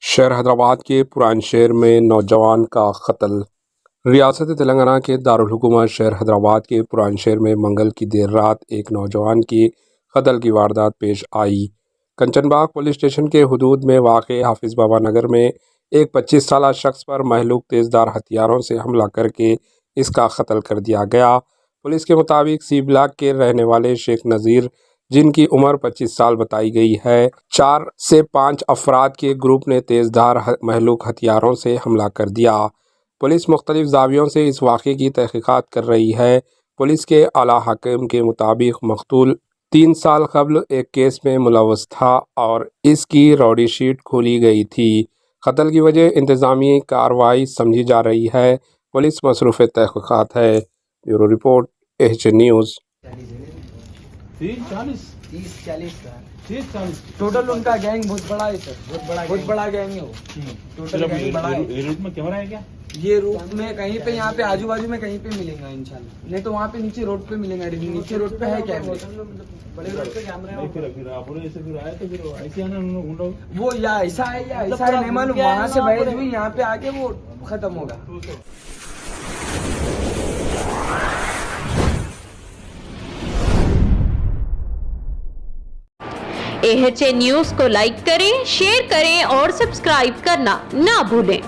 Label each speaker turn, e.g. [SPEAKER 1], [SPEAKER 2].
[SPEAKER 1] شہر حیدرآباد کے پران شہر میں نوجوان کا قتل۔ ریاست تلنگانہ کے دارالحکومت شہر حیدرآباد کے پران شہر میں منگل کی دیر رات ایک نوجوان کی قتل کی واردات پیش آئی۔ کنچن باغ پولیس اسٹیشن کے حدود میں واقع حافظ بابا نگر میں ایک 25 سالہ شخص پر مہلوک تیزدار ہتھیاروں سے حملہ کر کے اس کا قتل کر دیا گیا۔ پولیس کے مطابق سی بلاک کے رہنے والے شیخ نذیر، جن کی عمر 25 سال بتائی گئی ہے، 4 سے 5 افراد کے گروپ نے تیزدار مہلوک ہتھیاروں سے حملہ کر دیا۔ پولیس مختلف زاویوں سے اس واقعے کی تحقیقات کر رہی ہے۔ پولیس کے اعلیٰ حکیم کے مطابق مقتول 3 سال قبل ایک کیس میں ملوث تھا اور اس کی راؤڈی شیٹ کھولی گئی تھی۔ قتل کی وجہ انتظامی کارروائی سمجھی جا رہی ہے۔ پولیس مصروف تحقیقات ہے۔ Bureau report H News.
[SPEAKER 2] 30-40 total ان کا گینگ بہت بڑا ہے سر، بہت بڑا گینگ ہے وہ، ٹوٹل گینگ بڑا ہے۔
[SPEAKER 3] یہ روٹ میں کیمرہ ہے کیا؟
[SPEAKER 2] یہ روٹ میں کہیں پہ یہاں پہ آجو بازو میں کہیں پہ ملیں گا انشاءاللہ، نہیں تو وہاں پہ نیچے روڈ پہ ملیں گا۔ نیچے روڈ پہ ہے کیمرے، بڑے روڈ پہ کیمرے ہیں۔
[SPEAKER 3] پھر آپ ایسے پھر آئے تو پھر ایسے آنا ان لوگ
[SPEAKER 2] وہ یا ایسا ہے یا ایسا ہے نہیں معلوم، وہاں سے بحث ہوئی یہاں پہ آ کے وہ ختم ہوگا۔
[SPEAKER 4] AHA نیوز کو لائک کریں، شیئر کریں اور سبسکرائب کرنا نہ بھولیں۔